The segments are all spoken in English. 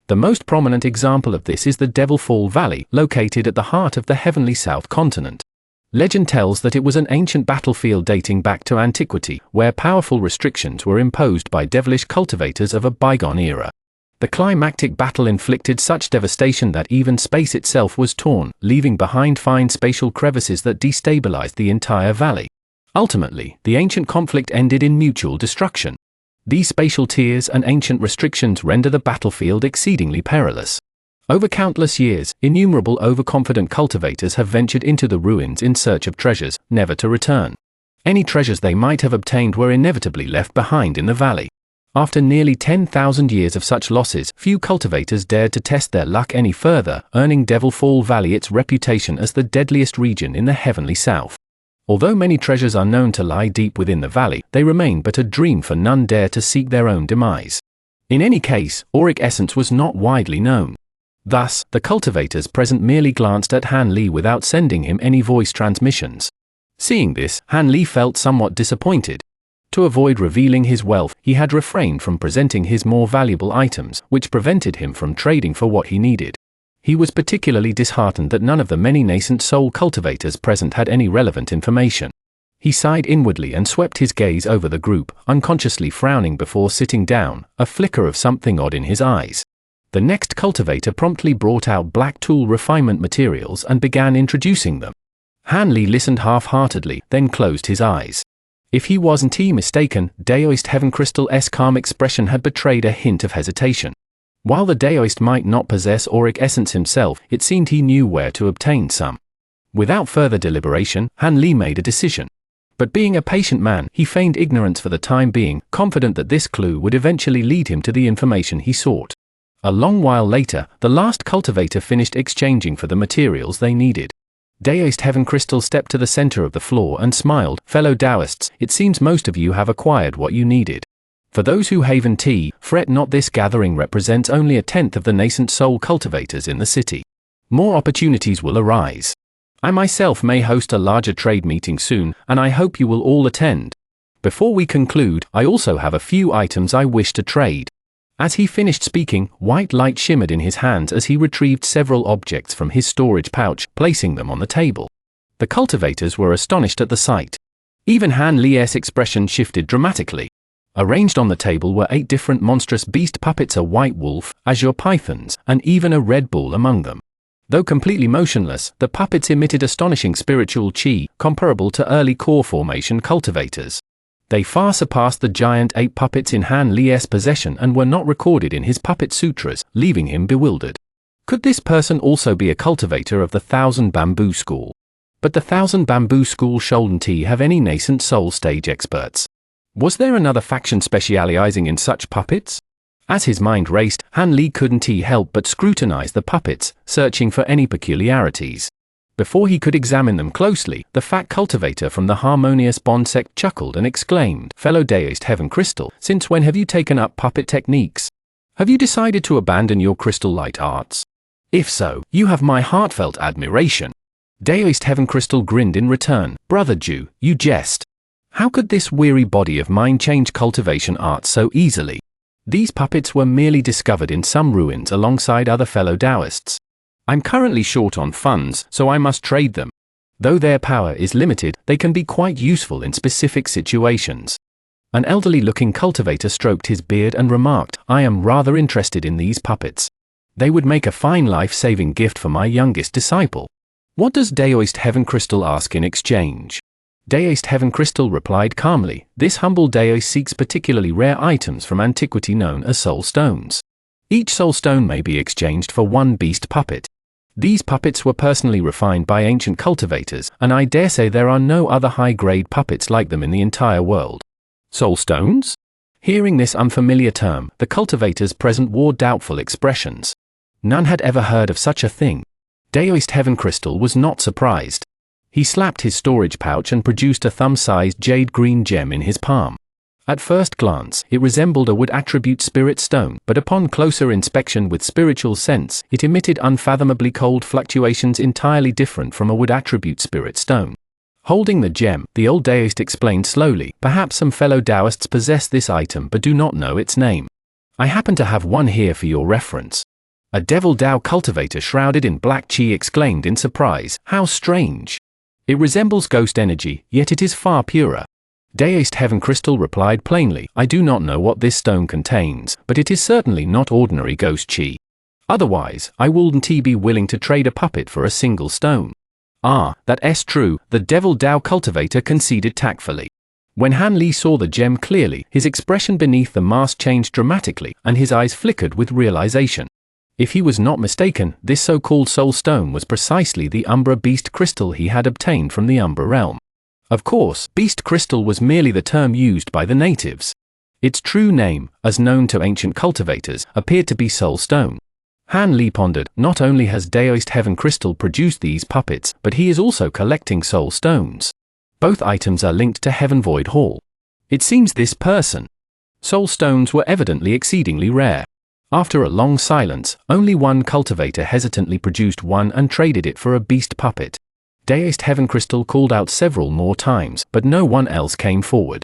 The most prominent example of this is the Devilfall Valley, located at the heart of the heavenly South continent. Legend tells that it was an ancient battlefield dating back to antiquity, where powerful restrictions were imposed by devilish cultivators of a bygone era. The climactic battle inflicted such devastation that even space itself was torn, leaving behind fine spatial crevices that destabilized the entire valley. Ultimately, the ancient conflict ended in mutual destruction. These spatial tiers and ancient restrictions render the battlefield exceedingly perilous. Over countless years, innumerable overconfident cultivators have ventured into the ruins in search of treasures, never to return. Any treasures they might have obtained were inevitably left behind in the valley. After nearly 10,000 years of such losses, few cultivators dared to test their luck any further, earning Devilfall Valley its reputation as the deadliest region in the heavenly South. Although many treasures are known to lie deep within the valley, they remain but a dream, for none dare to seek their own demise. In any case, auric essence was not widely known. Thus, the cultivators present merely glanced at Han Li without sending him any voice transmissions. Seeing this, Han Li felt somewhat disappointed. To avoid revealing his wealth, he had refrained from presenting his more valuable items, which prevented him from trading for what he needed. He was particularly disheartened that none of the many nascent soul cultivators present had any relevant information. He sighed inwardly and swept his gaze over the group, unconsciously frowning before sitting down, a flicker of something odd in his eyes. The next cultivator promptly brought out black tool refinement materials and began introducing them. Han Li listened half-heartedly, then closed his eyes. If he wasn't mistaken, Daoist Heaven Crystal's calm expression had betrayed a hint of hesitation. While the Daoist might not possess auric essence himself, it seemed he knew where to obtain some. Without further deliberation, Han Li made a decision. But being a patient man, he feigned ignorance for the time being, confident that this clue would eventually lead him to the information he sought. A long while later, the last cultivator finished exchanging for the materials they needed. Daoist Heaven Crystal stepped to the center of the floor and smiled. "Fellow Daoists, it seems most of you have acquired what you needed. For those who haven't, fret not, this gathering represents only a tenth of the nascent soul cultivators in the city. More opportunities will arise. I myself may host a larger trade meeting soon, and I hope you will all attend. Before we conclude, I also have a few items I wish to trade." As he finished speaking, white light shimmered in his hands as he retrieved several objects from his storage pouch, placing them on the table. The cultivators were astonished at the sight. Even Han Li's expression shifted dramatically. Arranged on the table were 8 different monstrous beast puppets, a white wolf, azure pythons, and even a red bull among them. Though completely motionless, the puppets emitted astonishing spiritual chi, comparable to early core formation cultivators. They far surpassed the giant ape puppets in Han Li's possession and were not recorded in his puppet sutras, leaving him bewildered. Could this person also be a cultivator of the Thousand Bamboo School? But the Thousand Bamboo School shouldn't have any nascent soul stage experts. Was there another faction specializing in such puppets? As his mind raced, Han Li couldn't help but scrutinize the puppets, searching for any peculiarities. Before he could examine them closely, the fat cultivator from the Harmonious Bond sect chuckled and exclaimed, "Fellow Daoist Heaven Crystal, since when have you taken up puppet techniques? Have you decided to abandon your crystal light arts? If so, you have my heartfelt admiration." Daoist Heaven Crystal grinned in return. "Brother Jew, you jest. How could this weary body of mine change cultivation arts so easily? These puppets were merely discovered in some ruins alongside other fellow Daoists. I'm currently short on funds, so I must trade them. Though their power is limited, they can be quite useful in specific situations." An elderly-looking cultivator stroked his beard and remarked, "I am rather interested in these puppets. They would make a fine life-saving gift for my youngest disciple. What does Daoist Heaven Crystal ask in exchange?" Daoist Heaven Crystal replied calmly, "This humble Daoist seeks particularly rare items from antiquity known as soul stones. Each soul stone may be exchanged for 1 beast puppet. These puppets were personally refined by ancient cultivators, and I dare say there are no other high-grade puppets like them in the entire world." Soul stones? Hearing this unfamiliar term, the cultivators present wore doubtful expressions. None had ever heard of such a thing. Daoist Heaven Crystal was not surprised. He slapped his storage pouch and produced a thumb-sized jade green gem in his palm. At first glance, it resembled a wood attribute spirit stone, but upon closer inspection with spiritual sense, it emitted unfathomably cold fluctuations entirely different from a wood attribute spirit stone. Holding the gem, the old Daoist explained slowly, "Perhaps some fellow Daoists possess this item but do not know its name. I happen to have one here for your reference. A Devil Dao cultivator shrouded in black chi exclaimed in surprise, "How strange! It resembles ghost energy, yet it is far purer." Daoist Heaven Crystal replied plainly, "I do not know what this stone contains, but it is certainly not ordinary ghost chi. Otherwise, I wouldn't be willing to trade a puppet for a single stone." "Ah, that's true," the Devil Dao cultivator conceded tactfully. When Han Li saw the gem clearly, his expression beneath the mask changed dramatically, and his eyes flickered with realization. If he was not mistaken, this so-called soul stone was precisely the Umbra Beast Crystal he had obtained from the Umbra realm. Of course, Beast Crystal was merely the term used by the natives. Its true name, as known to ancient cultivators, appeared to be Soul Stone. Han Li pondered, not only has Daoist Heaven Crystal produced these puppets, but he is also collecting Soul Stones. Both items are linked to Heaven Void Hall. It seems this person. Soul Stones were evidently exceedingly rare. After a long silence, only one cultivator hesitantly produced one and traded it for a beast puppet. Daoist Heaven Crystal called out several more times, but no one else came forward.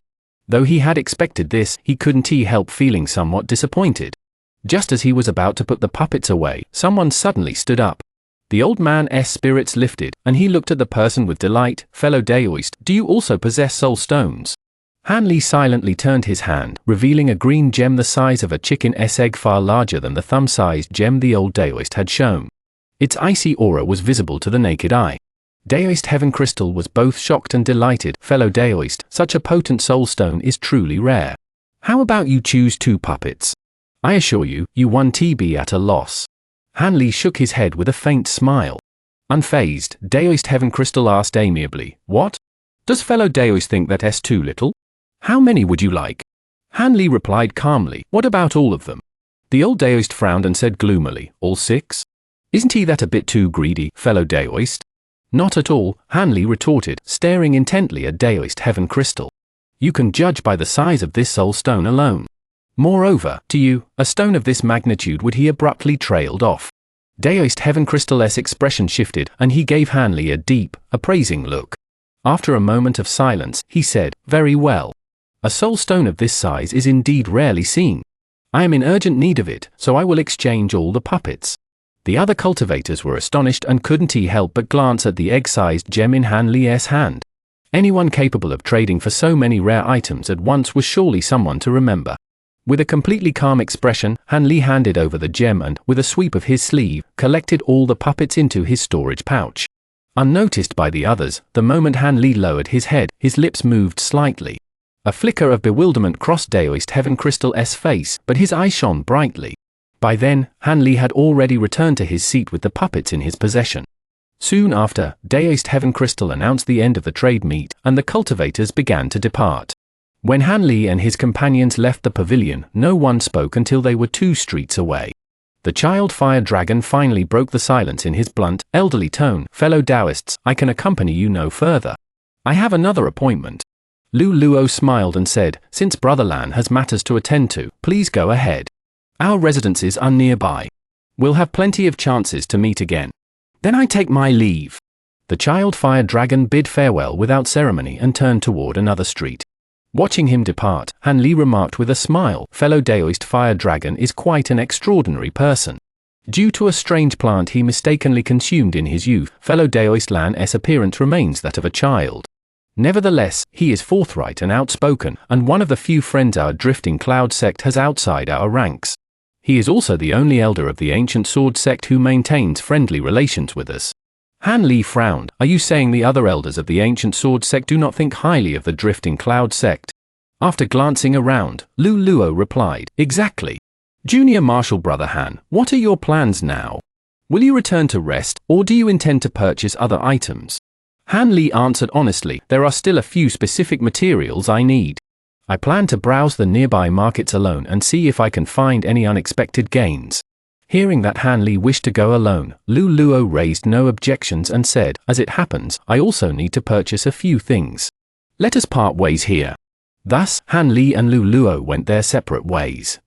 Though he had expected this, he couldn't help feeling somewhat disappointed. Just as he was about to put the puppets away, someone suddenly stood up. The old man's spirits lifted, and he looked at the person with delight. "Fellow Daoist, do you also possess soul stones?" Han Li silently turned his hand, revealing a green gem the size of a chicken's egg, far larger than the thumb-sized gem the old Daoist had shown. Its icy aura was visible to the naked eye. Daoist Heaven Crystal was both shocked and delighted. "Fellow Daoist, such a potent soul stone is truly rare. How about you choose 2 puppets? I assure you, you won't be at a loss." Han Li shook his head with a faint smile. Unfazed, Daoist Heaven Crystal asked amiably, "What? Does fellow Daoist think that's too little? How many would you like?" Han Li replied calmly, "What about all of them?" The old Daoist frowned and said gloomily, "All 6? Isn't he that a bit too greedy, fellow Daoist?" "Not at all," Han Li retorted, staring intently at Daoist Heaven Crystal. "You can judge by the size of this soul stone alone. Moreover, to you, a stone of this magnitude would." He abruptly trailed off. Daoist Heaven Crystal's expression shifted, and he gave Han Li a deep, appraising look. After a moment of silence, he said, "Very well. A soul stone of this size is indeed rarely seen. I am in urgent need of it, so I will exchange all the puppets." The other cultivators were astonished and couldn't help but glance at the egg-sized gem in Han Li's hand. Anyone capable of trading for so many rare items at once was surely someone to remember. With a completely calm expression, Han Li handed over the gem and, with a sweep of his sleeve, collected all the puppets into his storage pouch. Unnoticed by the others, the moment Han Li lowered his head, his lips moved slightly. A flicker of bewilderment crossed Daoist Heaven Crystal's face, but his eye shone brightly. By then, Han Li had already returned to his seat with the puppets in his possession. Soon after, Daoist Heaven Crystal announced the end of the trade meet, and the cultivators began to depart. When Han Li and his companions left the pavilion, no one spoke until they were 2 streets away. The child fire dragon finally broke the silence in his blunt, elderly tone. "Fellow Daoists, I can accompany you no further. I have another appointment." Lu Luo smiled and said, "Since Brother Lan has matters to attend to, please go ahead. Our residences are nearby. We'll have plenty of chances to meet again. Then I take my leave." The child fire dragon bid farewell without ceremony and turned toward another street. Watching him depart, Han Li remarked with a smile, "Fellow Daoist fire dragon is quite an extraordinary person. Due to a strange plant he mistakenly consumed in his youth, fellow Daoist Lan's appearance remains that of a child. Nevertheless, he is forthright and outspoken, and one of the few friends our Drifting Cloud sect has outside our ranks. He is also the only elder of the ancient sword sect who maintains friendly relations with us." Han Li frowned. "Are you saying the other elders of the ancient sword sect do not think highly of the Drifting Cloud sect?" After glancing around, Lu Luo replied, "Exactly. Junior Marshal Brother Han, what are your plans now? Will you return to rest, or do you intend to purchase other items?" Han Li answered honestly, "There are still a few specific materials I need. I plan to browse the nearby markets alone and see if I can find any unexpected gains." Hearing that Han Li wished to go alone, Lu Luo raised no objections and said, "As it happens, I also need to purchase a few things. Let us part ways here." Thus, Han Li and Lu Luo went their separate ways.